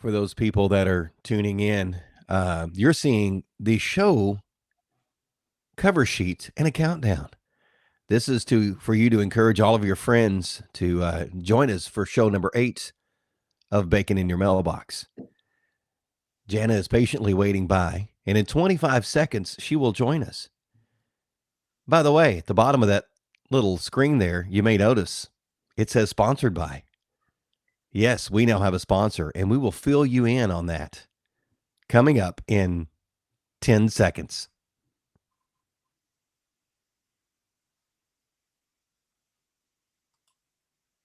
for those people that are tuning in, you're seeing the show cover sheet and a countdown. This is for you to encourage all of your friends to join us for show number 8 of Bacon in Your Mailbox. Jana is patiently waiting by, and in 25 seconds, she will join us. By the way, at the bottom of that little screen there, you may notice it says sponsored by. Yes, we now have a sponsor, and we will fill you in on that coming up in 10 seconds.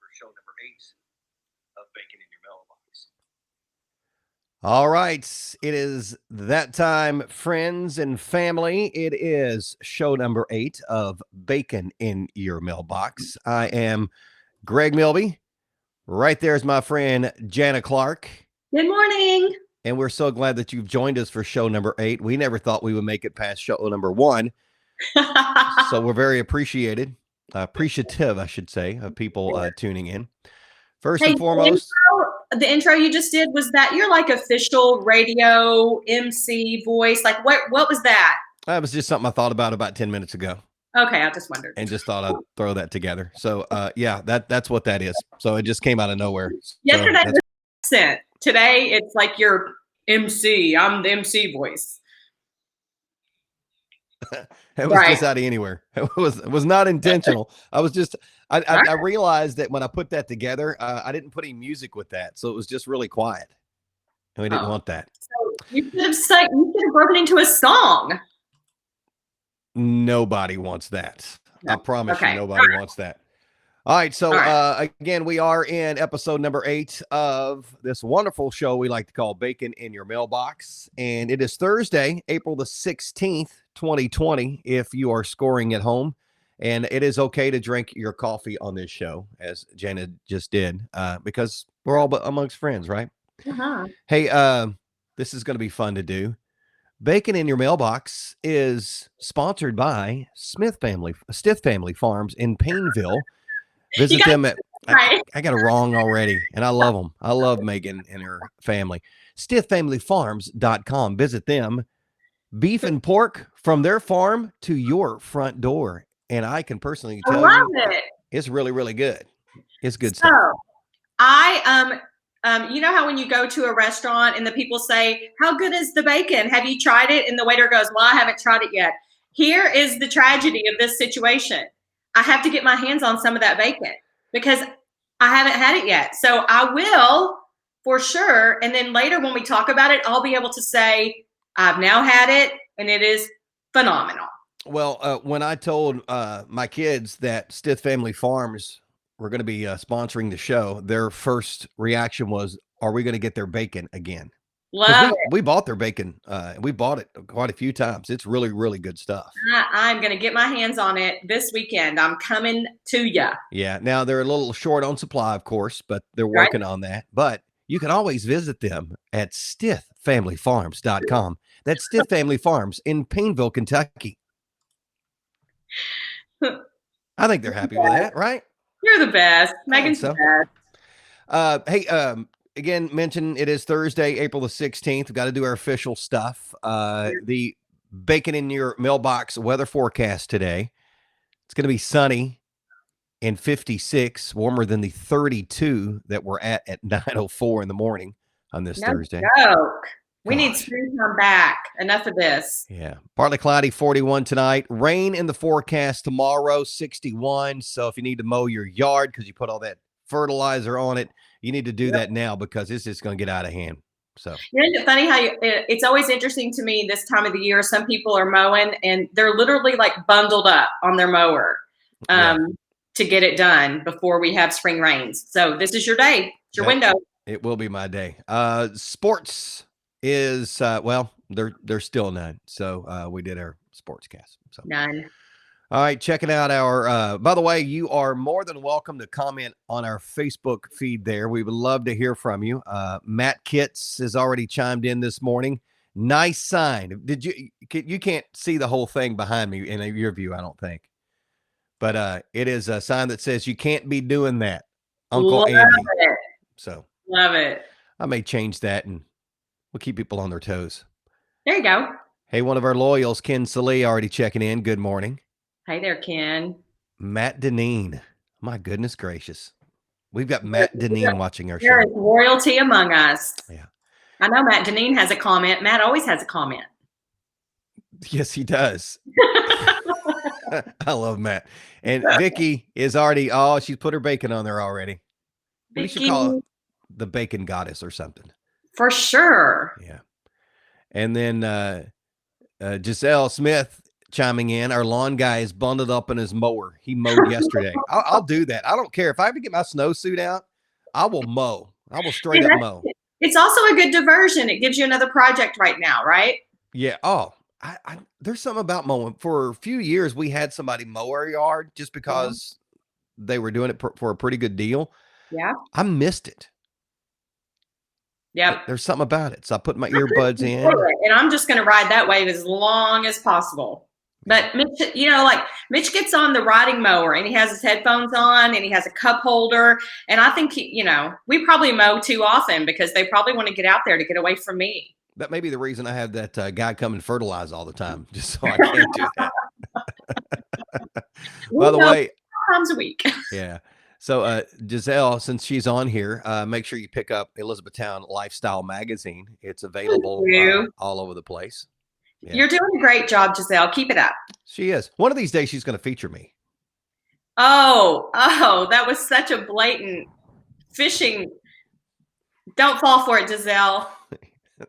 For show number 8 of Bacon in Your Mailbox. All right, it is that time, friends and family. It is show number 8 of Bacon in Your Mailbox. I am Greg Milby. Right there is my friend Jana Clark. Good morning. And we're so glad that you've joined us for show number 8. We never thought we would make it past show number 1. So we're very appreciative, I should say, of people tuning in. First and foremost, the intro you just did, was that your like official radio MC voice? Like what was that? That was just something I thought about 10 minutes ago. Okay, I just wondered. And just thought I'd throw that together. So yeah, that's what that is. So it just came out of nowhere. Yesterday was accent. Today it's like your MC. I'm the MC voice. It was just out of anywhere. It was not intentional. I realized that when I put that together, I didn't put any music with that. So it was just really quiet. And we didn't want that. So you could have broken into a song. Nobody wants that. No. I promise you, nobody wants that. All right. So again, we are in episode number 8 of this wonderful show we like to call Bacon in Your Mailbox. And it is Thursday, April the 16th, 2020, if you are scoring at home. And it is okay to drink your coffee on this show, as Jana just did, because we're all amongst friends, right? Uh-huh. Hey, this is going to be fun to do. Bacon in Your Mailbox is sponsored by Stith Family Farms in Painville. Visit them at, I got it wrong already, and I love them. I love Megan and her family. StithFamilyFarms.com. Visit them. Beef and pork from their farm to your front door. And I can personally tell you, it's really, really good. It's good stuff. You know how when you go to a restaurant and the people say, "How good is the bacon? Have you tried it?" And the waiter goes, "Well, I haven't tried it yet." Here is the tragedy of this situation. I have to get my hands on some of that bacon because I haven't had it yet. So I will for sure. And then later when we talk about it, I'll be able to say, I've now had it and it is phenomenal. Well, when I told my kids that Stith Family Farms were going to be sponsoring the show, their first reaction was, are we going to get their bacon again? We bought their bacon. We bought it quite a few times. It's really, really good stuff. I'm going to get my hands on it this weekend. I'm coming to you. Yeah. Now, they're a little short on supply, of course, but they're working on that. But you can always visit them at StithFamilyFarms.com. That's Stith Family Farms in Painville, Kentucky. I think they're happy with that, right? You're the best. Megan's the best. Hey, again, mention it is Thursday, April the 16th. We've got to do our official stuff. The Bacon in Your Mailbox weather forecast today. It's going to be sunny and 56, warmer than the 32 that we're at 9:04 in the morning on this Thursday. Joke. We need springtime back. Enough of this. Yeah. Partly cloudy, 41 tonight. Rain in the forecast tomorrow, 61. So if you need to mow your yard because you put all that fertilizer on it, you need to do that now because it's just going to get out of hand. So isn't it funny how it's always interesting to me this time of the year. Some people are mowing and they're literally like bundled up on their mower to get it done before we have spring rains. So this is your day. It's your window. It will be my day. Sports is there's still none. So we did our sports cast. So none. All right, checking out our, by the way, you are more than welcome to comment on our Facebook feed there. We would love to hear from you. Matt Kitts has already chimed in this morning. Nice sign. You can't see the whole thing behind me in your view, I don't think. But it is a sign that says you can't be doing that, Uncle Andy. It. So love it. I may change that and we'll keep people on their toes. There you go. Hey, one of our loyals, Ken Salee, already checking in. Good morning. Hey there, Ken. Matt Deneen. My goodness gracious. We've got Matt Deneen watching our There show. is royalty among us. Yeah. I know Matt Deneen has a comment. Matt always has a comment. Yes, he does. I love Matt. And Vicky is already, she's put her bacon on there already. We should call her the bacon goddess or something. For sure. Yeah. And then Giselle Smith chiming in. Our lawn guy is bundled up in his mower. He mowed yesterday. I'll do that. I don't care. If I ever get my snowsuit out, I will mow. I will straight up mow. It's also a good diversion. It gives you another project right now, right? Yeah. Oh, there's something about mowing. For a few years, we had somebody mow our yard just because they were doing it for a pretty good deal. Yeah. I missed it. Yep. There's something about it. So I put my earbuds in. And I'm just going to ride that wave as long as possible. But Mitch, Mitch gets on the riding mower and he has his headphones on and he has a cup holder. And I think, we probably mow too often because they probably want to get out there to get away from me. That may be the reason I have that guy come and fertilize all the time, just so I can't do that. By the way, times a week. Yeah. So Giselle, since she's on here, make sure you pick up Elizabethtown Lifestyle Magazine. It's available all over the place. Yeah. You're doing a great job, Giselle. Keep it up. She is. One of these days, she's going to feature me. Oh, that was such a blatant fishing. Don't fall for it, Giselle.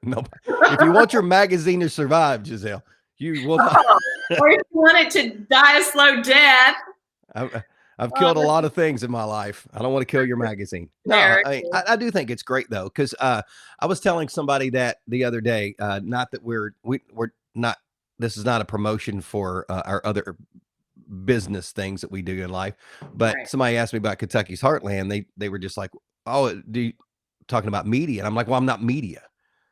No. If you want your magazine to survive, Giselle, you will not. Or if you want it to die a slow death. I've killed a lot of things in my life. I don't want to kill your magazine. No, I do think it's great though, because I was telling somebody that the other day. Not that we're not. This is not a promotion for our other business things that we do in life. But somebody asked me about Kentucky's Heartland. They were just like, "Oh, talking about media?" And I'm like, "Well, I'm not media.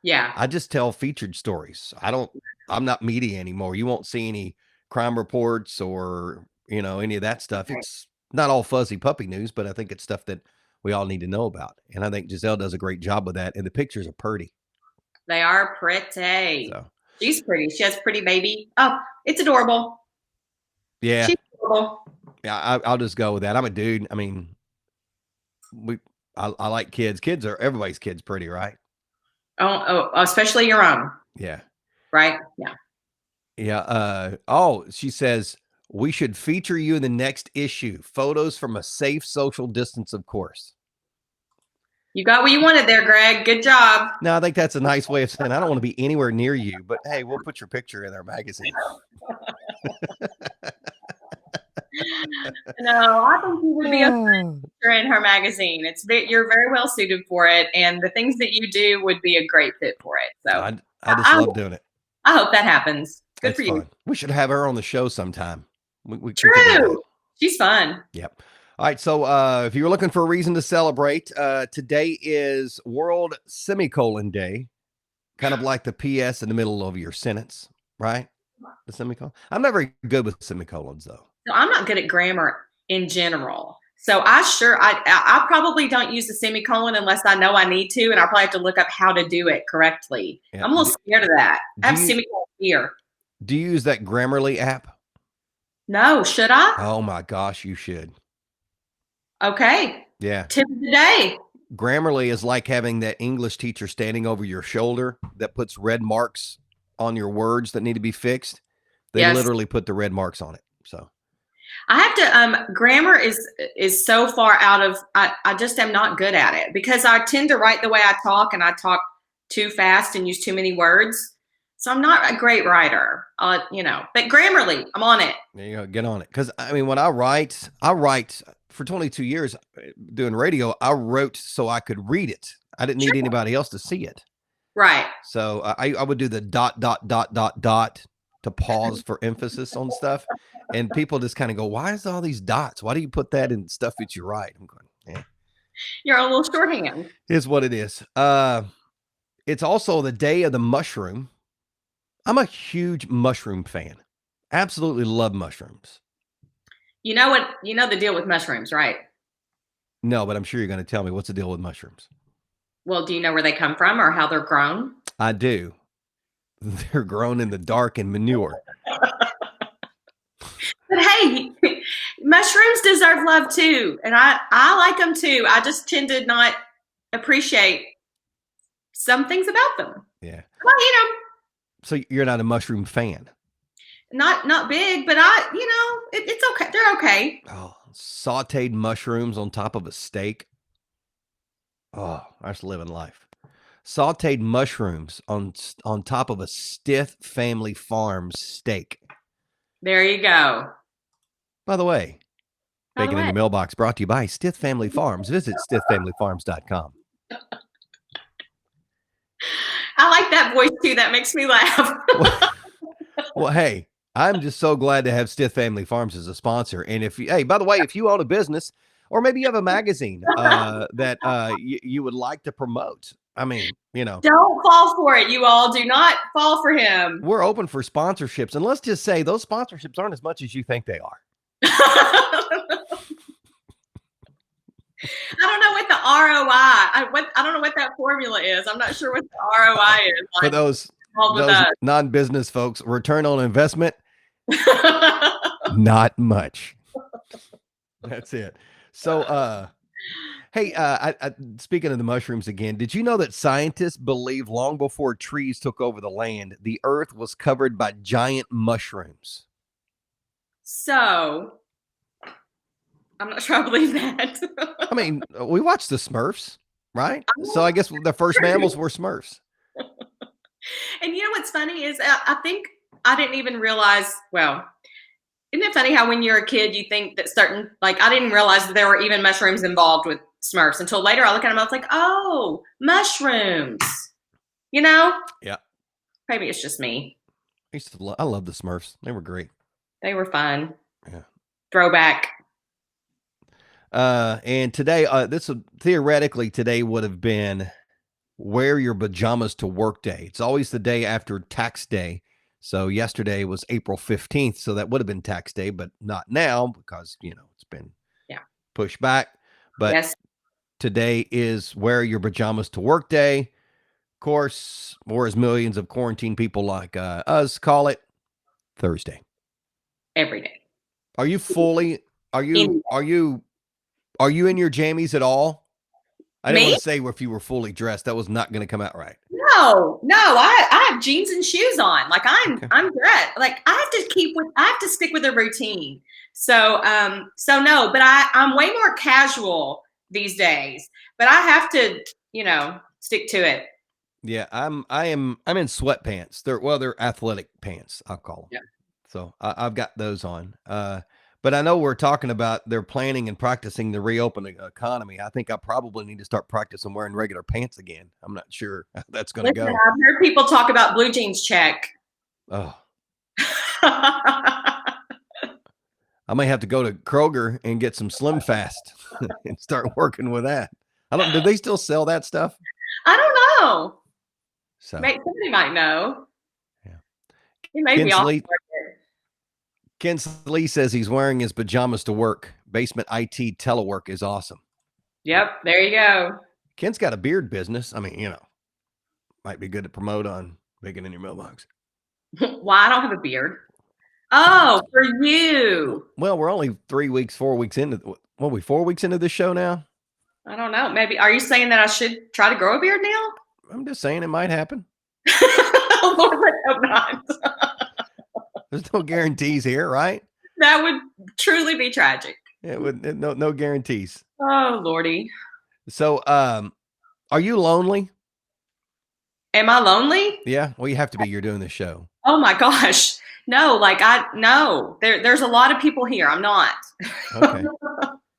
Yeah, I just tell featured stories. I'm not media anymore. You won't see any crime reports or any of that stuff. It's not all fuzzy puppy news, but I think it's stuff that we all need to know about. And I think Giselle does a great job with that. And the pictures are pretty. They are pretty. So. She's pretty. She has a pretty baby. Oh, it's adorable. Yeah. She's adorable. Yeah, I'll just go with that. I'm a dude. I mean, I like kids. Everybody's kids pretty, right? Oh, especially your own. Yeah. Right? Yeah. Yeah. She says, we should feature you in the next issue. Photos from a safe social distance, of course. You got what you wanted there, Greg. Good job. No, I think that's a nice way of saying I don't want to be anywhere near you, but hey, we'll put your picture in our magazine. No, I think you would be a feature in her magazine. You're very well suited for it, and the things that you do would be a great fit for it. So I just love doing it. I hope that happens. Good for you. We should have her on the show sometime. True. She's fun. Yep. All right. So if you were looking for a reason to celebrate, today is World Semicolon Day, kind of like the PS in the middle of your sentence, right? The semicolon. I'm not very good with semicolons, though. No, I'm not good at grammar in general. So I probably don't use the semicolon unless I know I need to, and I'll probably have to look up how to do it correctly. Yeah. I'm a little scared of that. I have semicolon fear. Do you use that Grammarly app? No, should I? Oh my gosh, you should. Okay. Yeah. Tip of the day. Grammarly is like having that English teacher standing over your shoulder that puts red marks on your words that need to be fixed. They literally put the red marks on it. So I have to, grammar is so far out of, I just am not good at it because I tend to write the way I talk and I talk too fast and use too many words. So I'm not a great writer, but Grammarly, I'm on it. There you go. Get on it. Because I mean, when I write for 22 years doing radio. I wrote so I could read it. I didn't need anybody else to see it. Right. So I would do the ... to pause for emphasis on stuff. And people just kind of go, why is all these dots? Why do you put that in stuff that you write? I'm going, yeah. You're a little shorthand. Is what it is. It's also the day of the mushroom. I'm a huge mushroom fan. Absolutely love mushrooms. You know what? You know the deal with mushrooms, right? No, but I'm sure you're going to tell me what's the deal with mushrooms. Well, do you know where they come from or how they're grown? I do. They're grown in the dark and manure. But hey, mushrooms deserve love too, and I like them too. I just tend to not appreciate some things about them. Yeah. Well, you know, So you're not a mushroom fan? not big, but it's okay. They're okay. Oh, sauteed mushrooms on top of a steak. Oh, that's living life. Sauteed mushrooms on top of a Stith Family Farms steak. There you go. By the way, By the Bacon in way, Your Mailbox brought to you by Stith Family Farms. Visit stithfamilyfarms.com. I like that voice too. That makes me laugh. Well, hey, I'm just so glad to have Stith Family Farms as a sponsor. And hey, by the way, if you own a business or maybe you have a magazine that you would like to promote, I mean, Don't fall for it, you all. Do not fall for him. we're open for sponsorships. And let's just say those sponsorships aren't as much as you think they are. I don't know what the ROI. I don't know what that formula is. I'm not sure what the ROI is. For those non-business folks, return on investment, not much. That's it. So, hey, speaking of the mushrooms again, did you know that scientists believe long before trees took over the land, the earth was covered by giant mushrooms? So, I'm not sure I believe that. I mean, we watched the Smurfs, right? So I guess the first mammals were Smurfs. And you know what's funny is I think I didn't even realize, well, isn't it funny how when you're a kid, you think that I didn't realize that there were even mushrooms involved with Smurfs until later I look at them, I was like, oh, mushrooms, Yeah. Maybe it's just me. I love the Smurfs. They were great. They were fun. Yeah. Throwback. And today, theoretically today would have been wear your pajamas to work day. It's always the day after tax day. So yesterday was April 15th. So that would have been tax day, but not now because, it's been pushed back. But yes. Today is wear your pajamas to work day. Of course, or as millions of quarantine people like us call it, Thursday. Every day. Are you in your jammies at all? I didn't want to say if you were fully dressed. That was not going to come out right. No, I have jeans and shoes on. Like I'm dressed. Like I have to stick with a routine. So no, but I'm way more casual these days. But I have to, stick to it. Yeah, I'm in sweatpants. They're athletic pants, I'll call them. Yeah. So I've got those on. But I know we're talking about they're planning and practicing the reopening economy. I think I probably need to start practicing wearing regular pants again. I'm not sure how that's going to go. I've heard people talk about blue jeans check. Oh. I may have to go to Kroger and get some Slim Fast and start working with that. Do they still sell that stuff? I don't know. So somebody might know. Yeah. It may be awesome. Ken Lee says he's wearing his pajamas to work. Basement IT telework is awesome. Yep, there you go. Ken's got a beard business. I mean, might be good to promote on Bacon in Your Mailbox. Well, I don't have a beard. Oh, for you. Well, we're only 4 weeks into. What are we 4 weeks into this show now? I don't know. Maybe. Are you saying that I should try to grow a beard now? I'm just saying it might happen. Lord, let's hope not. There's no guarantees here, right? That would truly be tragic. It would no guarantees. Oh, Lordy. So, are you lonely? Am I lonely? Yeah. Well, you have to be. You're doing this show. Oh my gosh. No, no. There's a lot of people here. I'm not. Okay.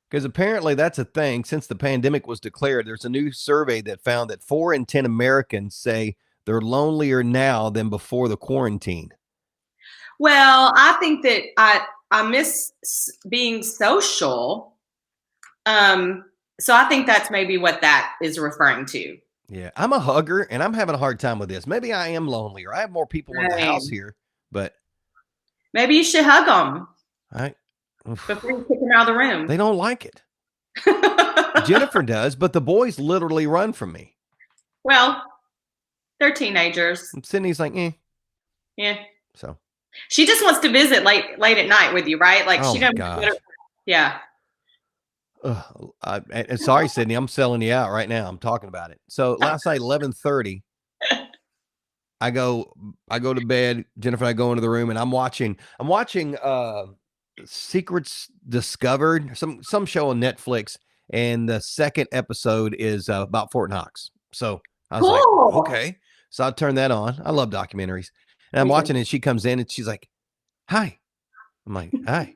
Because apparently that's a thing. Since the pandemic was declared, there's a new survey that found that 4 in 10 Americans say they're lonelier now than before the quarantine. Well, I think that I miss being social. So I think that's maybe what that is referring to. Yeah, I'm a hugger, and I'm having a hard time with this. Maybe I am lonelier. I have more people in the house here, but maybe you should hug them. Before you kick them out of the room. They don't like it. Jennifer does, but the boys literally run from me. Well, they're teenagers. And Sydney's like, eh. Yeah. So, She just wants to visit late at night with you, right? Like oh she my doesn't. gosh. Yeah. Sorry, Sydney, I'm selling you out right now. I'm talking about it. So last night, 11:30, I go to bed. Jennifer and I go into the room, and I'm watching Secrets Discovered, some show on Netflix, and the second episode is about Fort Knox. So I was like, Cool. okay. So I turned that on. I love documentaries, and I'm Me too. watching it. She comes in and she's like, "Hi." I'm like, "Hi."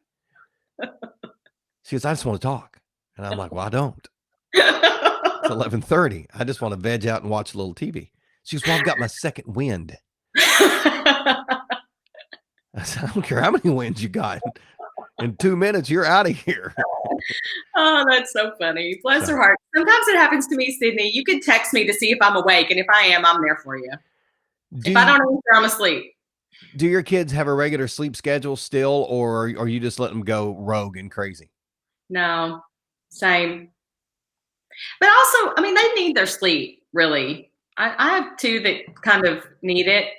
She goes, "I just want to talk," and I'm like, "Well, I don't." It's 11:30. I just want to veg out and watch a little TV. She goes, "Well, I've got my second wind." I said, "I don't care how many wins you got. In 2 minutes, you're out of here." Oh, that's so funny. Bless her heart. Sometimes it happens to me, Sydney. You can text me to see if I'm awake, and if I am, I'm there for you. If I don't answer, I'm asleep. Do your kids have a regular sleep schedule still, or you just let them go rogue and crazy? No, same. But also, I mean, they need their sleep, really. I have two that kind of need it.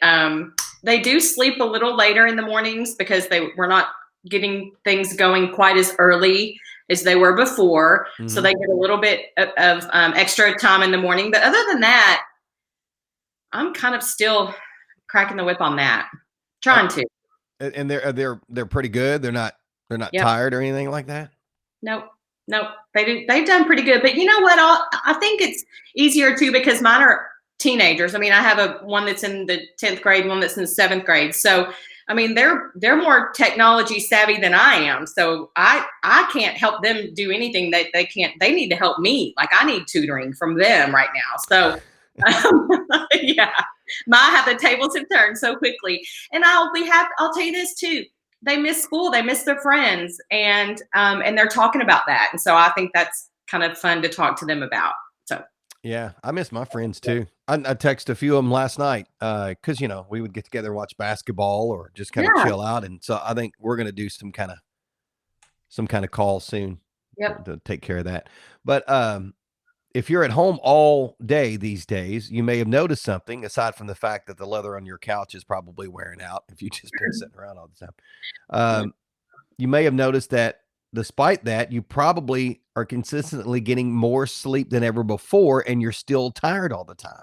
They do sleep a little later in the mornings because we're not getting things going quite as early as they were before. Mm-hmm. So they get a little bit of extra time in the morning. But other than that, I'm kind of still cracking the whip on that, trying to. And they're pretty good. They're not yep. tired or anything like that. Nope. They've done pretty good. But you know what? I think it's easier too because mine are teenagers. I mean, I have one that's in the 10th grade, one that's in the 7th grade. So I mean, they're more technology savvy than I am. So I can't help them do anything that they can't. They need to help me. Like I need tutoring from them right now. So yeah, the tables have turned so quickly. And I'll tell you this too. They miss school, they miss their friends, and they're talking about that. And so I think that's kind of fun to talk to them about. So yeah, I miss my friends too. I texted a few of them last night because we would get together and watch basketball or just kind of chill out. And so I think we're going to do some kind of call soon to take care of that. But if you're at home all day these days, you may have noticed something aside from the fact that the leather on your couch is probably wearing out if you've just been sitting around all the time. You may have noticed that despite that, you probably are consistently getting more sleep than ever before, and you're still tired all the time.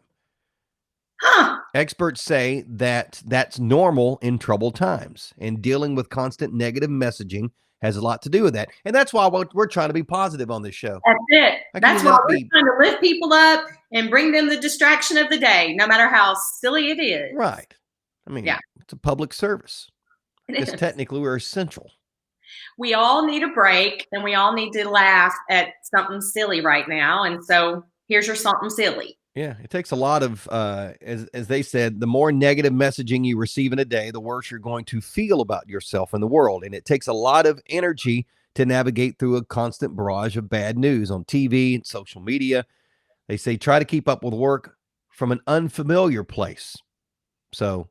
Huh. Experts say that that's normal in troubled times, and dealing with constant negative messaging has a lot to do with that. And that's why we're trying to be positive on this show. That's it. That's why we're trying to lift people up and bring them the distraction of the day, no matter how silly it is. Right. I mean, it's a public service. Because technically we're essential. We all need a break, and we all need to laugh at something silly right now. And so here's your something silly. Yeah, it takes a lot of, as they said, the more negative messaging you receive in a day, the worse you're going to feel about yourself and the world. And it takes a lot of energy to navigate through a constant barrage of bad news on TV and social media. They say try to keep up with work from an unfamiliar place. So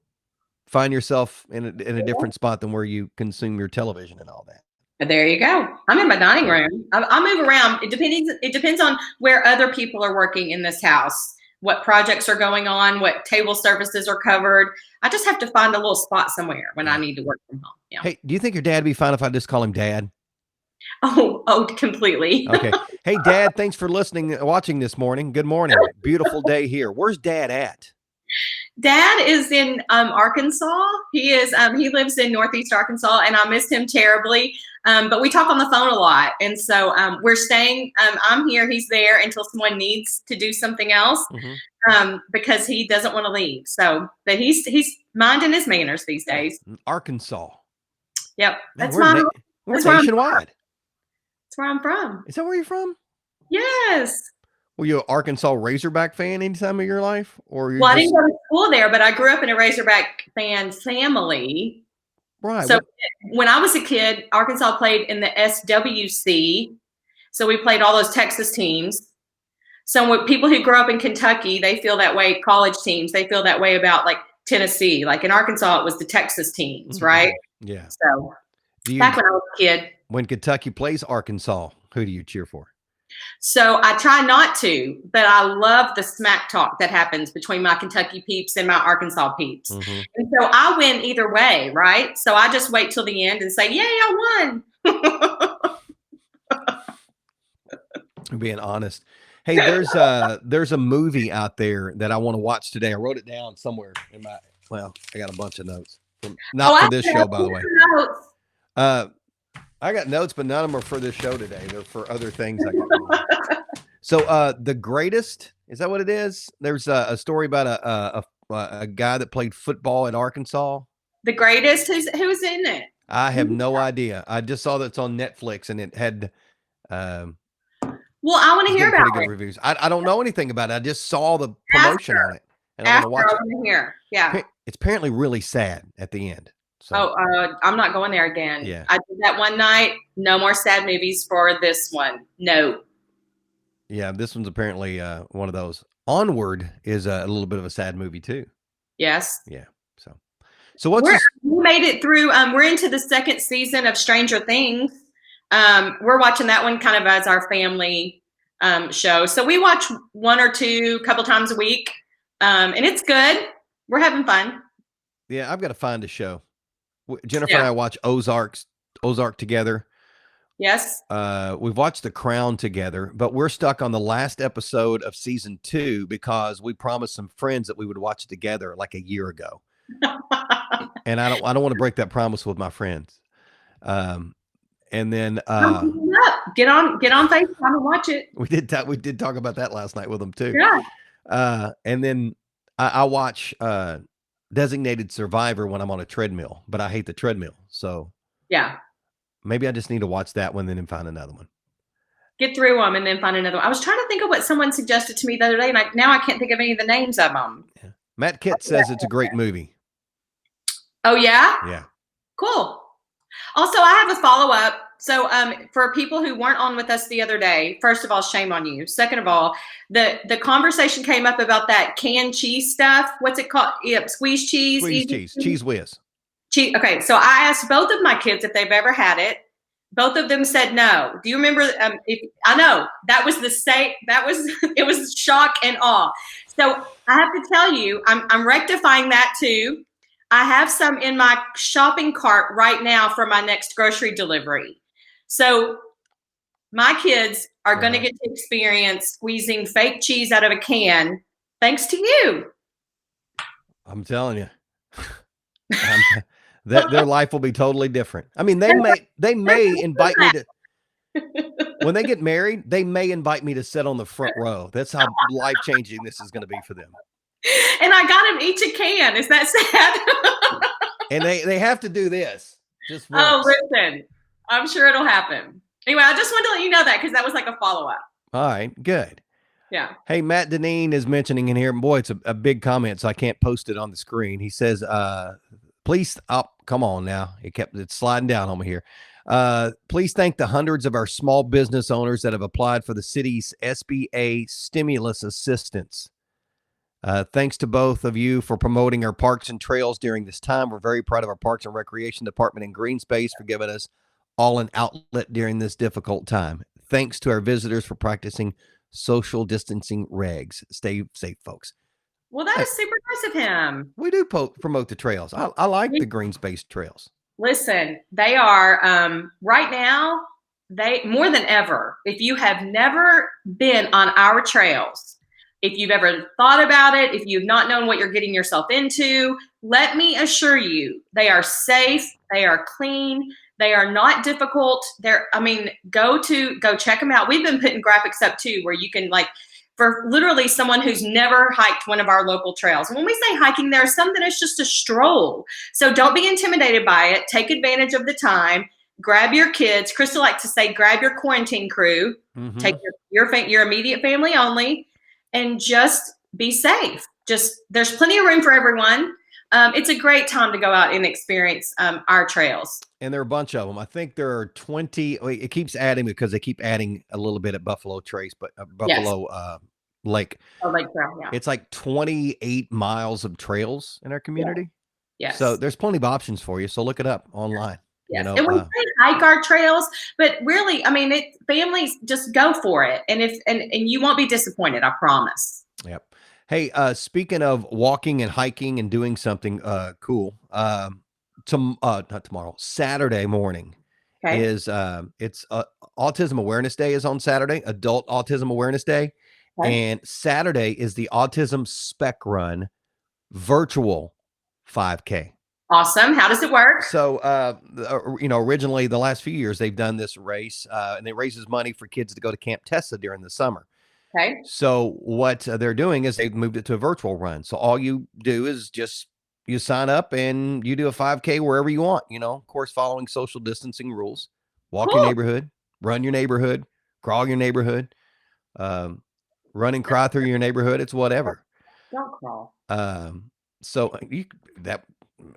find yourself in a different spot than where you consume your television and all that. There you go. I'm in my dining room. I move around. It depends on where other people are working in this house, what projects are going on, what table services are covered. I just have to find a little spot somewhere when I need to work from home. Yeah. Hey, do you think your dad would be fine if I just call him Dad? Oh, completely. Okay. Hey, Dad, thanks for watching this morning. Good morning. Beautiful day here. Where's Dad at? Dad is in Arkansas. He lives in Northeast Arkansas, and I miss him terribly. But we talk on the phone a lot. And so we're staying, I'm here, he's there until someone needs to do something else because he doesn't want to leave. So, but he's minding his manners these days. Arkansas. Yep. Man, we're nationwide. That's where I'm from. Is that where you're from? Yes. Were you an Arkansas Razorback fan any time of your life? Or I didn't go to school there, but I grew up in a Razorback fan family. Right. So when I was a kid, Arkansas played in the SWC. So we played all those Texas teams. So when people who grow up in Kentucky, they feel that way. College teams, they feel that way about like Tennessee. Like in Arkansas, it was the Texas teams, right? Yeah. So back when I was a kid. When Kentucky plays Arkansas, who do you cheer for? So I try not to, but I love the smack talk that happens between my Kentucky peeps and my Arkansas peeps. Mm-hmm. And so I win either way, right? So I just wait till the end and say, yay, I won. Being honest. Hey, there's a movie out there that I want to watch today. I wrote it down somewhere in my, well, I got a bunch of notes. Not for this show, by the way. Uh, I got notes, but none of them are for this show today. They're for other things I got going on. So, The Greatest, is that what it is? There's a story about a guy that played football at Arkansas. The Greatest? Who's in it? I have no idea. I just saw that it's on Netflix, and it had well, I want to hear about pretty good reviews. I don't know anything about it. I just saw the promotion on it, and I want to watch it. Hear. Yeah. It's apparently really sad at the end. So. I'm not going there again. Yeah. I did that one night. No more sad movies for this one. No. Yeah, this one's apparently one of those. Onward is a little bit of a sad movie too. Yes. Yeah. So what's we made it through. We're into the second season of Stranger Things. We're watching that one kind of as our family show. So we watch one or two, couple times a week, and it's good. We're having fun. Yeah, I've got to find a show. Jennifer and I watch Ozark together. Yes. We've watched The Crown together, but we're stuck on the last episode of season 2 because we promised some friends that we would watch it together like a year ago. And I don't want to break that promise with my friends. And then get on FaceTime and watch it. We did talk about that last night with them too. Yeah. And then I watch Designated Survivor when I'm on a treadmill, but I hate the treadmill. So yeah, maybe I just need to watch that one, then find another one. Get through them and then find another one. I was trying to think of what someone suggested to me the other day, and now I can't think of any of the names of them. Yeah. Matt Kitt says it's a great movie. Oh, yeah? Yeah. Cool. Also, I have a follow-up. So for people who weren't on with us the other day, first of all, shame on you. Second of all, the conversation came up about that canned cheese stuff. What's it called? Yeah, squeeze cheese? Cheese whiz. Okay, so I asked both of my kids if they've ever had it. Both of them said no. Do you remember? I know that was the same. It was shock and awe. So I have to tell you, I'm rectifying that too. I have some in my shopping cart right now for my next grocery delivery. So my kids are going to get to experience squeezing fake cheese out of a can, thanks to you. I'm telling you. Their life will be totally different. I mean, they may invite me to, when they get married, they may invite me to sit on the front row. That's how life-changing this is going to be for them. And I got them each a can. Is that sad? And they have to do this. Just once. Oh, listen, I'm sure it'll happen. Anyway, I just wanted to let you know that because that was like a follow-up. All right, good. Yeah. Hey, Matt Deneen is mentioning in here, boy, it's a big comment, so I can't post it on the screen. He says, please, come on now. It's sliding down on me here. Please thank the hundreds of our small business owners that have applied for the city's SBA stimulus assistance. Thanks to both of you for promoting our parks and trails during this time. We're very proud of our Parks and Recreation Department and Green Space for giving us all an outlet during this difficult time. Thanks to our visitors for practicing social distancing regs. Stay safe, folks. Well, that is super nice of him. We do promote the trails. I like the green space trails. Listen, they are right now, they more than ever. If you have never been on our trails, if you've ever thought about it, if you've not known what you're getting yourself into, let me assure you, they are safe, they are clean, they are not difficult. Go check them out. We've been putting graphics up too, where you can for literally someone who's never hiked one of our local trails. And when we say hiking, there's something that's just a stroll. So don't be intimidated by it. Take advantage of the time. Grab your kids. Krista likes to say, grab your quarantine crew. Mm-hmm. Take your immediate family only, and just be safe. There's plenty of room for everyone. It's a great time to go out and experience our trails. And there are a bunch of them. I think there are 20. It keeps adding because they keep adding a little bit at Buffalo Trace, but Buffalo Lake. Oh, Lake Trail, yeah. It's like 28 miles of trails in our community. Yeah. Yes. So there's plenty of options for you. So look it up online. Yes, and we say hike our trails, but really, I mean, families just go for it, and you won't be disappointed. I promise. Yep. Hey, speaking of walking and hiking and doing something cool, not tomorrow, Saturday morning Okay. is it's Autism Awareness Day is on Saturday, Adult Autism Awareness Day, Okay. and Saturday is the Autism Spec Run virtual 5K. Awesome. How does it work? So, originally the last few years they've done this race, and it raises money for kids to go to Camp Tessa during the summer. Okay. So what they're doing is they've moved it to a virtual run. So all you do is just you sign up and you do a 5K wherever you want, of course, following social distancing rules. Walk your Cool. neighborhood, run your neighborhood, crawl your neighborhood, run and cry through your neighborhood. It's whatever. Don't crawl. So that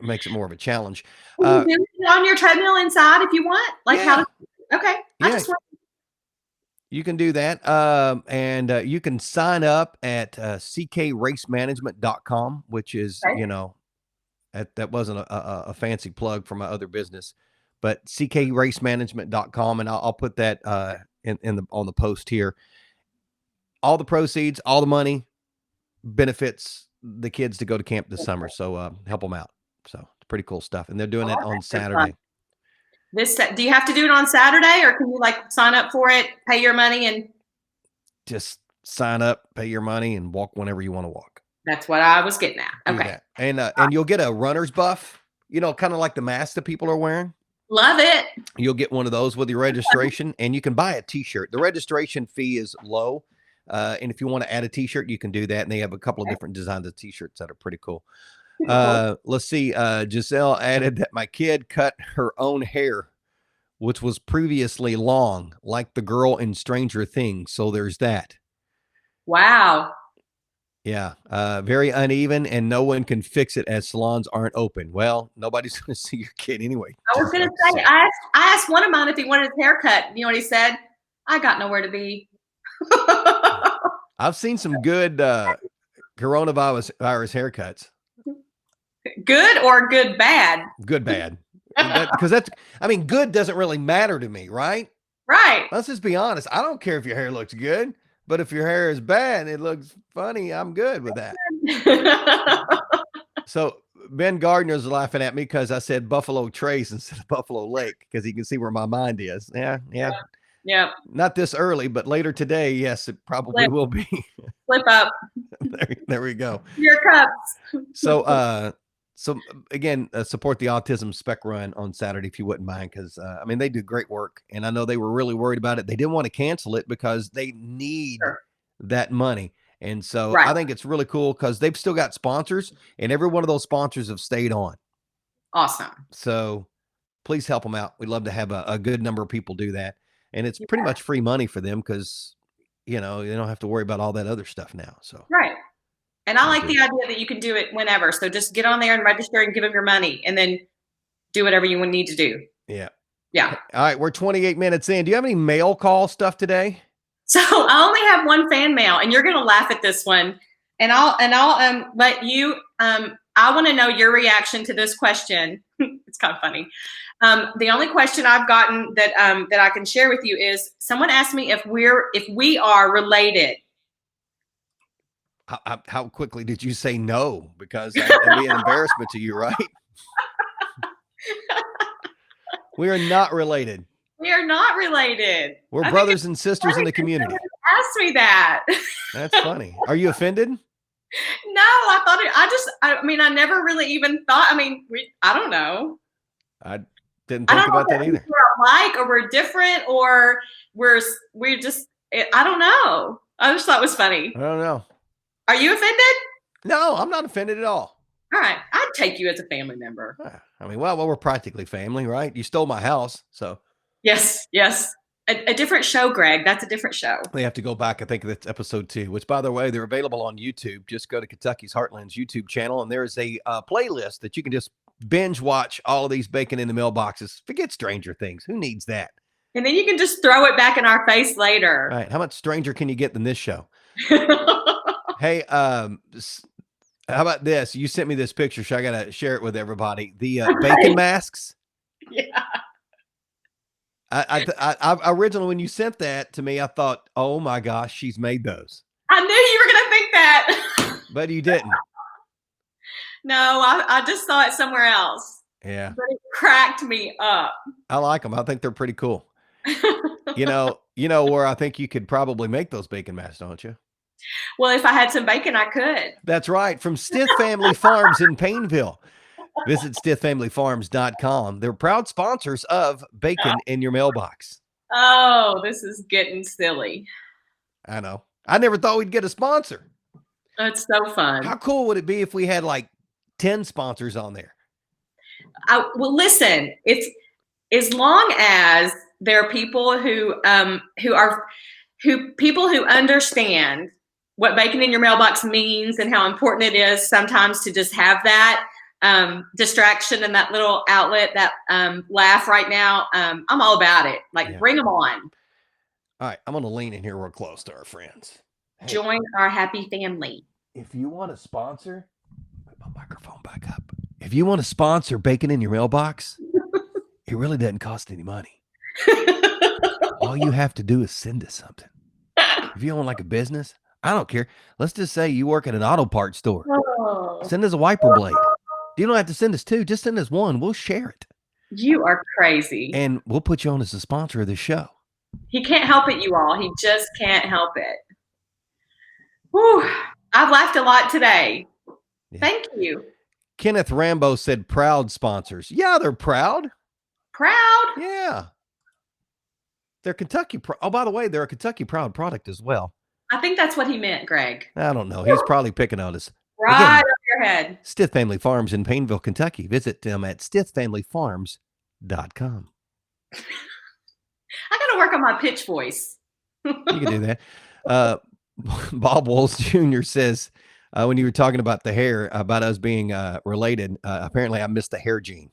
makes it more of a challenge. You do it on your treadmill inside if you want. Like yeah. Okay. Yeah. You can do that. And you can sign up at ckracemanagement.com, which is, okay. That wasn't a fancy plug for my other business, but ckracemanagement.com. And I'll put that on the post here. All the proceeds, all the money benefits the kids to go to camp this summer. So help them out. So it's pretty cool stuff. And they're doing it on Saturday. Do you have to do it on Saturday, or can you sign up for it, pay your money, and just sign up, pay your money, and walk whenever you want to walk? That's what I was getting at. Do okay. That. And you'll get a runner's buff, kind of like the mask that people are wearing. Love it. You'll get one of those with your registration, and you can buy a t-shirt. The registration fee is low. And if you want to add a t-shirt, you can do that. And they have a couple of different designs of t-shirts that are pretty cool. Let's see. Giselle added that my kid cut her own hair, which was previously long, like the girl in Stranger Things. So there's that. Wow. Yeah. Very uneven, and no one can fix it as salons aren't open. Well, nobody's going to see your kid anyway. I was going to say, I asked one of mine if he wanted his hair cut. You know what he said? I got nowhere to be. I've seen some good coronavirus haircuts. Good or good bad? Good bad. Because good doesn't really matter to me, right? Right. Let's just be honest. I don't care if your hair looks good, but if your hair is bad and it looks funny, I'm good with that. So Ben Gardner's laughing at me because I said Buffalo Trace instead of Buffalo Lake, because he can see where my mind is. Yeah. Yeah. Not this early, but later today, yes, it probably will be. Flip up. There we go. Your cups. So again, support the Autism Spec Run on Saturday if you wouldn't mind, because they do great work, and I know they were really worried about it. They didn't want to cancel it because they need that money, and so I think it's really cool because they've still got sponsors, and every one of those sponsors have stayed on. Awesome. So please help them out. We'd love to have a good number of people do that, and it's pretty much free money for them because you don't have to worry about all that other stuff now. So right. And I like the idea that you can do it whenever. So just get on there and register and give them your money, and then do whatever you need to do. Yeah. Yeah. All right. We're 28 minutes in. Do you have any mail call stuff today? So I only have one fan mail, and you're going to laugh at this one. And I'll let you, I want to know your reaction to this question. It's kind of funny. The only question I've gotten that I can share with you is someone asked me if we are related. How quickly did you say no? Because that'd be an embarrassment to you, right? We are not related. We are not related. We're brothers and sisters in the community. Ask me that. That's funny. Are you offended? No, I thought I never really even thought. I don't know. I didn't think about that either. We're alike, or we're different, or we're just. I don't know. I just thought it was funny. I don't know. Are you offended? No, I'm not offended at all. All right. I'd take you as a family member. Well, we're practically family, right? You stole my house, so. Yes. A different show, Greg. That's a different show. They have to go back. I think that's episode 2, which, by the way, they're available on YouTube. Just go to Kentucky's Heartland's YouTube channel, and there is a playlist that you can just binge watch all of these Bacon in the Mailboxes. Forget Stranger Things. Who needs that? And then you can just throw it back in our face later. All right. How much stranger can you get than this show? Hey, how about this? You sent me this picture, so I got to share it with everybody. The bacon masks. Yeah. I originally, when you sent that to me, I thought, oh my gosh, she's made those. I knew you were going to think that. But you didn't. No, I just saw it somewhere else. Yeah. But it cracked me up. I like them. I think they're pretty cool. You know where I think you could probably make those bacon masks, don't you? Well, if I had some bacon, I could. That's right. From Stith Family Farms in Painville. Visit stithfamilyfarms.com. They're proud sponsors of Bacon in Your Mailbox. Oh, this is getting silly. I know. I never thought we'd get a sponsor. It's so fun. How cool would it be if we had like 10 sponsors on there? Well, listen, if as long as there are people who understand what bacon in your mailbox means and how important it is sometimes to just have that distraction and that little outlet, that laugh right now, I'm all about it. Like, bring them on. All right, I'm going to lean in here real close to our friends. Hey, join our happy family. If you want to sponsor, put my microphone back up. If you want to sponsor Bacon in Your Mailbox, it really doesn't cost any money. All you have to do is send us something. If you own like a business, I don't care. Let's just say you work at an auto parts store. Oh. Send us a wiper blade. You don't have to send us two. Just send us one. We'll share it. You are crazy. And we'll put you on as a sponsor of the show. He can't help it, you all. He just can't help it. Whew. I've laughed a lot today. Yeah. Thank you. Kenneth Rambo said proud sponsors. Yeah, they're proud. Proud? Yeah. They're Kentucky. Oh, by the way, they're a Kentucky Proud product as well. I think that's what he meant, Greg. I don't know. He's probably picking on us. Right over your head. Stith Family Farms in Painville, Kentucky. Visit them at stithfamilyfarms.com. I got to work on my pitch voice. You can do that. Bob Walls Jr. says, when you were talking about the hair, about us being related, apparently I missed the hair gene.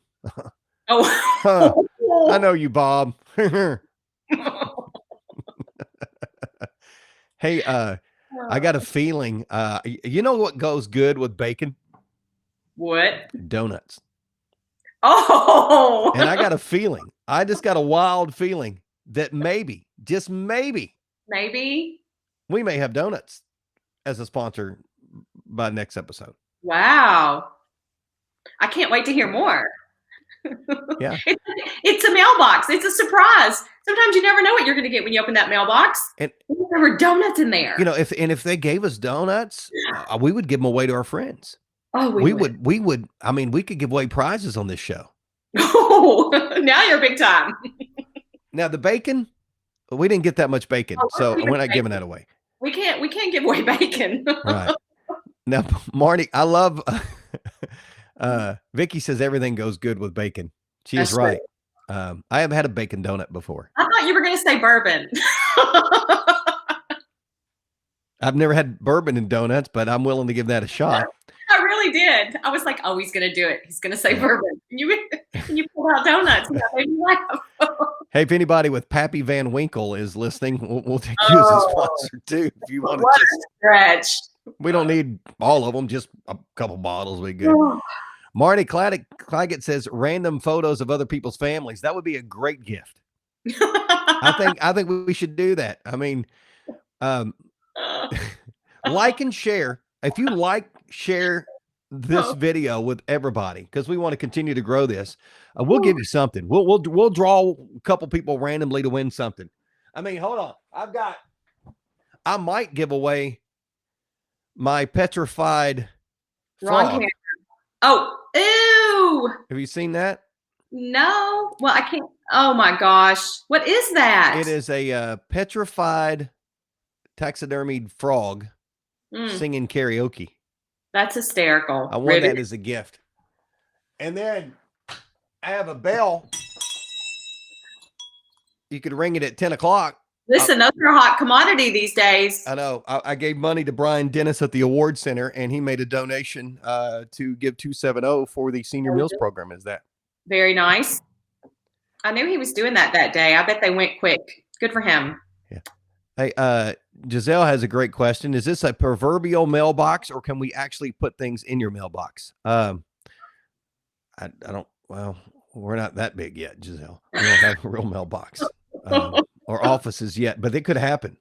Oh. I know you, Bob. Hey, I got a feeling, you know what goes good with bacon? What? Donuts. Oh. And I got a feeling, I just got a wild feeling that maybe, just maybe, we may have donuts as a sponsor by next episode. Wow. I can't wait to hear more. Yeah. It's a mailbox. It's a surprise. Sometimes you never know what you're going to get when you open that mailbox. And there were donuts in there. You know, if they gave us donuts, we would give them away to our friends. Oh, we would. I mean, we could give away prizes on this show. Oh, now you're big time. Now the bacon, we didn't get that much bacon, so we're not giving that away. We can't give away bacon. Right. Now, Marty, I love Vicky says everything goes good with bacon. She is right. I haven't had a bacon donut before. I thought you were going to say bourbon. I've never had bourbon in donuts, but I'm willing to give that a shot. I really did. I was like, oh, he's going to do it. He's going to say bourbon. And you pulled out donuts. That made me laugh. Hey, if anybody with Pappy Van Winkle is listening, we'll take you as a sponsor too. If you want to just stretch. We don't need all of them, just a couple bottles would be good. Marty Claggett says random photos of other people's families. That would be a great gift. I think we should do that. I mean, like and share. If you share this video with everybody, because we want to continue to grow this. We'll give you something. We'll draw a couple people randomly to win something. I mean, hold on. I might give away my petrified frog. Oh, ew. Have you seen that? No. Well, I can't. Oh my gosh. What is that? It is a petrified taxidermied frog singing karaoke. That's hysterical. I want that as a gift. And then I have a bell. You could ring it at 10 o'clock. Listen, those are a hot commodity these days. I know. I gave money to Brian Dennis at the Award Center, and he made a donation to give 270 for the Senior Meals Program. Is that very nice? I knew he was doing that day. I bet they went quick. Good for him. Yeah. Hey, Giselle has a great question. Is this a proverbial mailbox, or can we actually put things in your mailbox? I don't. Well, We're not that big yet, Giselle. We don't have a real mailbox or offices yet, but it could happen.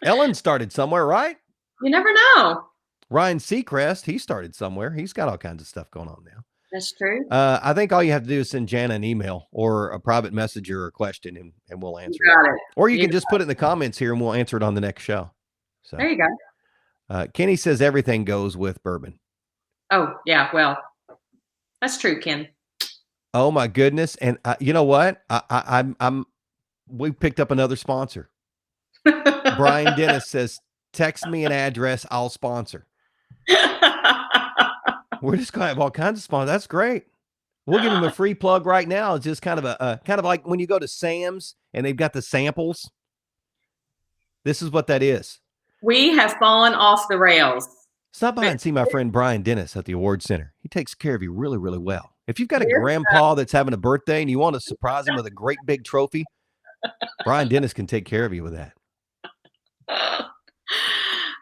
Ellen started somewhere, right? You never know. Ryan Seacrest, he started somewhere. He's got all kinds of stuff going on now. That's true. I think all you have to do is send Jana an email or a private message or a question, and we'll answer it. Or you can just put it in the comments here, and we'll answer it on the next show. So there you go. Kenny says everything goes with bourbon. Oh, yeah. Well, that's true, Ken. Oh my goodness. And you know what? We picked up another sponsor. Brian Dennis says, text me an address, I'll sponsor. We're just going to have all kinds of sponsors. That's great. We'll give him a free plug right now. It's just kind of like when you go to Sam's and they've got the samples. This is what that is. We have fallen off the rails. Stop by and see my friend Brian Dennis at the Award Center. He takes care of you really, really well. If you've got a grandpa that's having a birthday and you want to surprise him with a great big trophy, Brian Dennis can take care of you with that.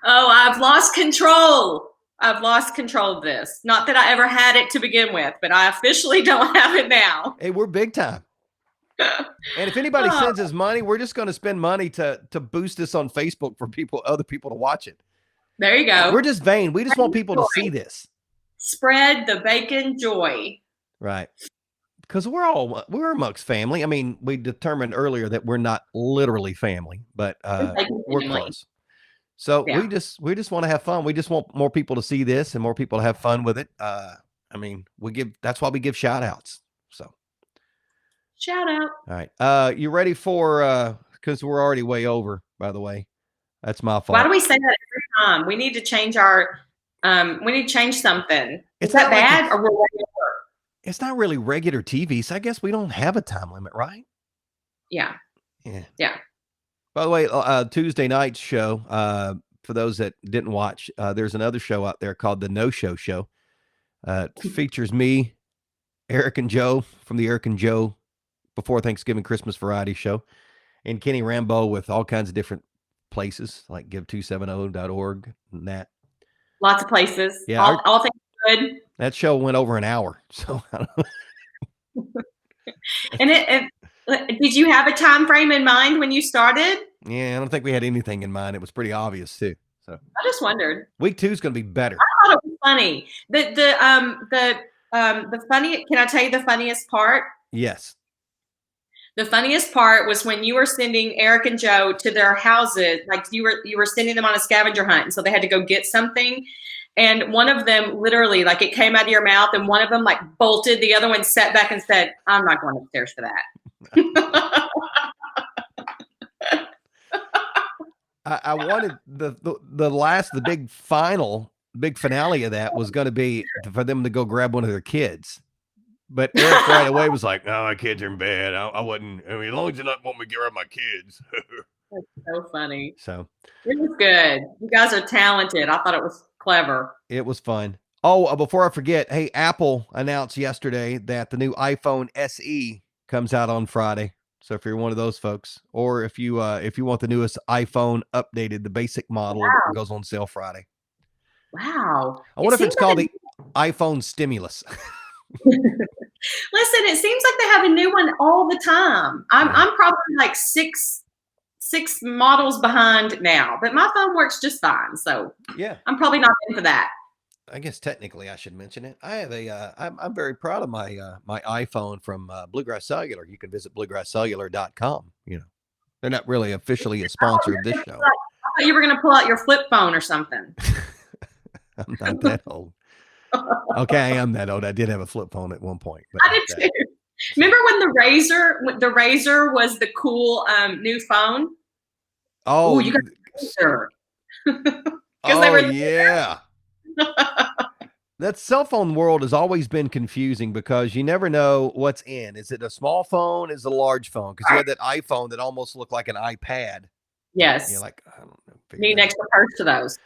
Oh, I've lost control. I've lost control of this. Not that I ever had it to begin with, but I officially don't have it now. Hey, we're big time. And if anybody sends us money, we're just going to spend money to boost this on Facebook for other people to watch it. There you go. We're just vain. We just want people to see this. Spread the bacon joy. Right. Because we're amongst family. I mean, we determined earlier that we're not literally family, but we're close. So yeah. we just want to have fun. We just want more people to see this and more people to have fun with it. I mean, that's why we give shout outs. So shout out. All right. You ready for because we're already way over, by the way. That's my fault. Why do we say that every time? We need to change we need to change something. Is that bad or we're way over? It's not really regular TV, so I guess we don't have a time limit, right? Yeah. Yeah. By the way, Tuesday night's show, for those that didn't watch, there's another show out there called The No Show Show. It features me, Eric and Joe from the Eric and Joe Before Thanksgiving Christmas Variety Show, and Kenny Rambo with all kinds of different places like give270.org and that. Lots of places. Yeah. All things good. That show went over an hour. So I don't know. And did you have a time frame in mind when you started? Yeah, I don't think we had anything in mind. It was pretty obvious too. So I just wondered. Week 2 is going to be better. I thought it was funny. The funny. Can I tell you the funniest part? Yes. The funniest part was when you were sending Eric and Joe to their houses, like you were sending them on a scavenger hunt, and so they had to go get something. And one of them literally, like, it came out of your mouth, and one of them like bolted. The other one sat back and said, "I'm not going upstairs for that." I wanted the big finale of that was going to be for them to go grab one of their kids. But Eric right away was like, "No, my kids are in bed. I wouldn't. I mean, as long as you not want me to get rid of my kids." That's so funny. So it was good. You guys are talented. I thought it was clever. It was fun. Oh, before I forget, hey, Apple announced yesterday that the new iPhone SE comes out on Friday. So if you're one of those folks, or if you want the newest iPhone updated, the basic model goes on sale Friday. Wow. I wonder if it's called the iPhone Stimulus. Listen, it seems like they have a new one all the time. I'm probably like six models behind now, but my phone works just fine. So yeah, I'm probably not in for that. I guess technically I should mention it. I have I'm very proud of my my iPhone from Bluegrass Cellular. You can visit bluegrasscellular.com. You know, they're not really officially a sponsor of this show. I thought you were going to pull out your flip phone or something. I'm not that old. Okay, I am that old. I did have a flip phone at one point. But I did too. Remember when the Razor was the cool new phone? Oh, you got the Razor. Oh, yeah. That cell phone world has always been confusing because you never know what's in. Is it a small phone? Is it a large phone? Because you had that iPhone that almost looked like an iPad. Yes. You're like, I don't know. Need an extra purse to those.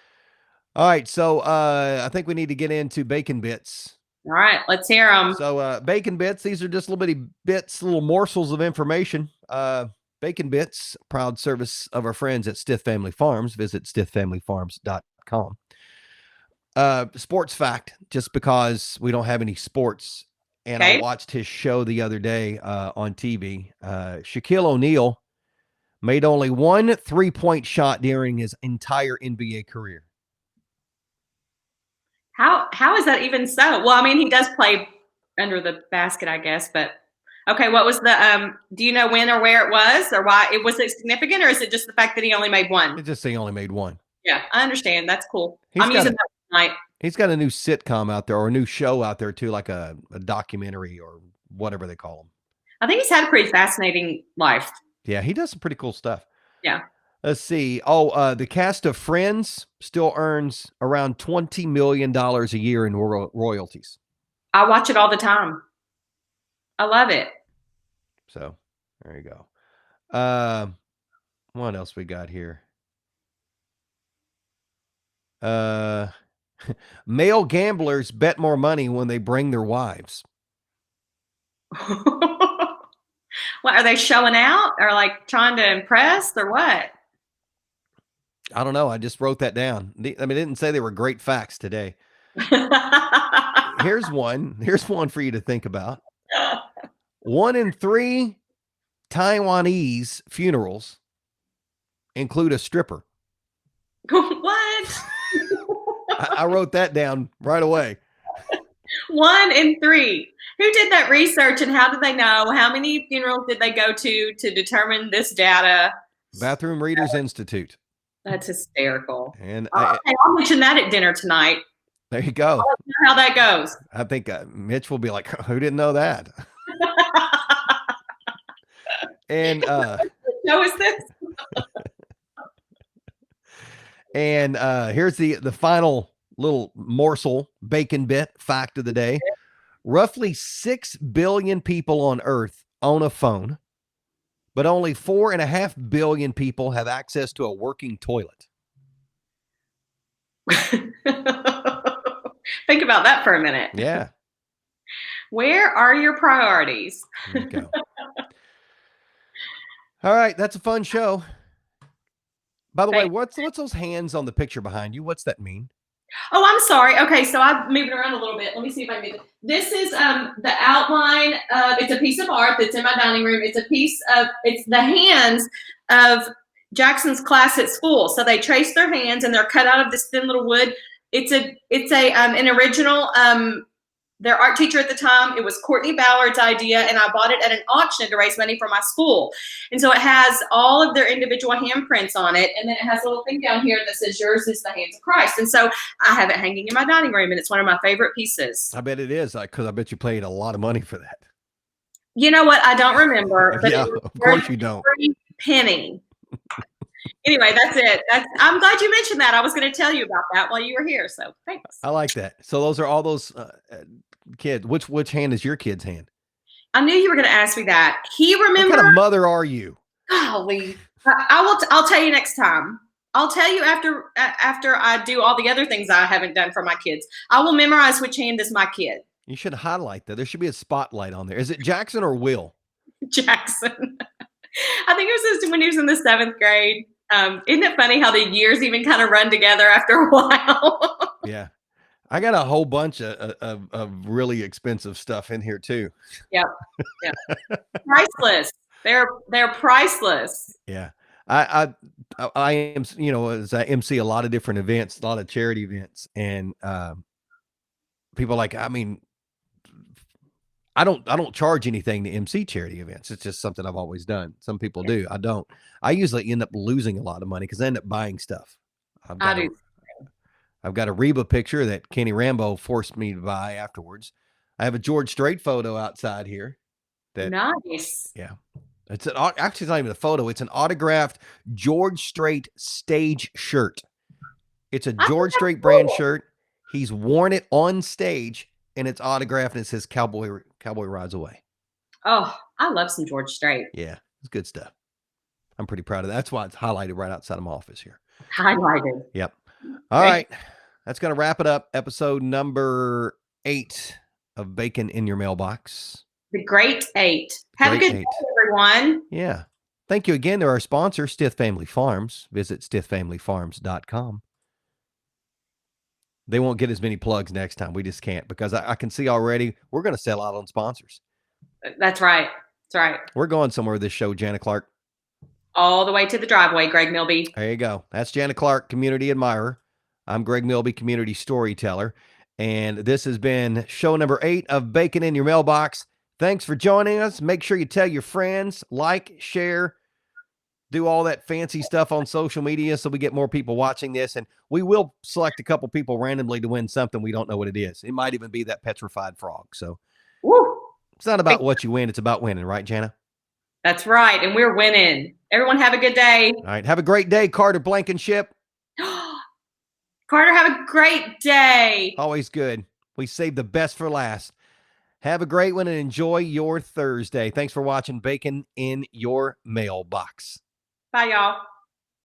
All right. So I think we need to get into bacon bits. All right. Let's hear them. So bacon bits, these are just little bitty bits, little morsels of information. Bacon Bits, proud service of our friends at Stith Family Farms. Visit stithfamilyfarms.com. Sports fact, just because we don't have any sports and I Okay. watched his show the other day on TV. Shaquille O'Neal made only one 3-point shot during his entire NBA career. How is that even so? Well, I mean, he does play under the basket, I guess, but okay, what was the do you know when or where it was or why it was it significant, or is it just the fact that he only made one? It just he only made one. Yeah, I understand. That's cool. He's I'm got using a that tonight. he's got a new sitcom out there or a new show out there too, like a documentary or whatever they call them. I think he's had a pretty fascinating life. Yeah, he does some pretty cool stuff. Yeah. Let's see. Oh, the cast of Friends still earns around $20 million a year in royalties. I watch it all the time. I love it. So there you go. What else we got here? Male gamblers bet more money when they bring their wives. What are they showing out or like trying to impress or what? I don't know. I just wrote that down. I mean, it didn't say they were great facts today. Here's one. Here's one for you to think about. 1 in 3 Taiwanese funerals include a stripper. What? I wrote that down right away. 1 in 3. Who did that research and how did they know? How many funerals did they go to determine this data? Bathroom Readers Institute. That's hysterical. And I'll mention that at dinner tonight. there you go. I'll let you know how that goes. I think Mitch will be like, who didn't know that? And Show us this. and here's the final little morsel bacon bit fact of the day. Roughly 6 billion people on Earth own a phone, but only 4.5 billion people have access to a working toilet. Think about that for a minute. Yeah. Where are your priorities? There you go. All right, that's a fun show. By the way, what's those hands on the picture behind you? What's that mean? Oh, I'm sorry. Okay, so I'm moving around a little bit. Let me see if I can get it. This is the outline of, it's a piece of art that's in my dining room. It's it's the hands of Jackson's class at school. So they trace their hands and they're cut out of this thin little wood. It's an original, their art teacher at the time, it was Courtney Ballard's idea, and I bought it at an auction to raise money for my school. And so it has all of their individual handprints on it, and then it has a little thing down here that says, yours is the hands of Christ. And so I have it hanging in my dining room, and it's one of my favorite pieces. I bet it is, because I bet you paid a lot of money for that. You know what? I don't remember. But yeah, of course you don't. Penny. Anyway, that's it. I'm glad you mentioned that. I was going to tell you about that while you were here, so thanks. I like that. So those are all those kids. Which hand is your kid's hand? I knew you were going to ask me that. He remembered. What kind of mother are you? Golly, I'll tell you next time. I'll tell you after I do all the other things I haven't done for my kids. I will memorize which hand is my kid. You should highlight that. There should be a spotlight on there. Is it Jackson or Will? Jackson. I think it was when he was in the 7th grade. Isn't it funny how the years even kind of run together after a while? Yeah. I got a whole bunch of really expensive stuff in here too. Yep. Priceless. They're priceless. Yeah. I am, as I MC a lot of different events, a lot of charity events, and people I don't charge anything to MC charity events. It's just something I've always done. Some people do. I don't. I usually end up losing a lot of money because I end up buying stuff. I've got a Reba picture that Kenny Rambo forced me to buy afterwards. I have a George Strait photo outside here. Nice. Yeah. Actually, it's not even a photo. It's an autographed George Strait stage shirt. It's a George Strait brand shirt. He's worn it on stage, and it's autographed, and it says Cowboy Rides Away. Oh, I love some George Strait. Yeah, it's good stuff. I'm pretty proud of that. That's why it's highlighted right outside of my office here. Highlighted. Yep. All right. That's going to wrap it up. Episode number 8 of Bacon in Your Mailbox. The Great 8. Have a good day, everyone. Yeah. Thank you again to our sponsor, Stith Family Farms. Visit stithfamilyfarms.com. They won't get as many plugs next time. We just can't, because I can see already we're going to sell out on sponsors. That's right. That's right. We're going somewhere with this show, Jana Clark. All the way to the driveway, Greg Milby. There you go. That's Jana Clark, community admirer. I'm Greg Milby, community storyteller. And this has been show number 8 of Bacon in Your Mailbox. Thanks for joining us. Make sure you tell your friends, like, share, do all that fancy stuff on social media so we get more people watching this. And we will select a couple people randomly to win something we don't know what it is. It might even be that petrified frog. So Woo. It's not about what you win. It's about winning, right, Jana? That's right. And we're winning. Everyone have a good day. All right. Have a great day, Carter Blankenship. Carter, have a great day. Always good. We save the best for last. Have a great one and enjoy your Thursday. Thanks for watching Bacon in Your Mailbox. Bye, y'all.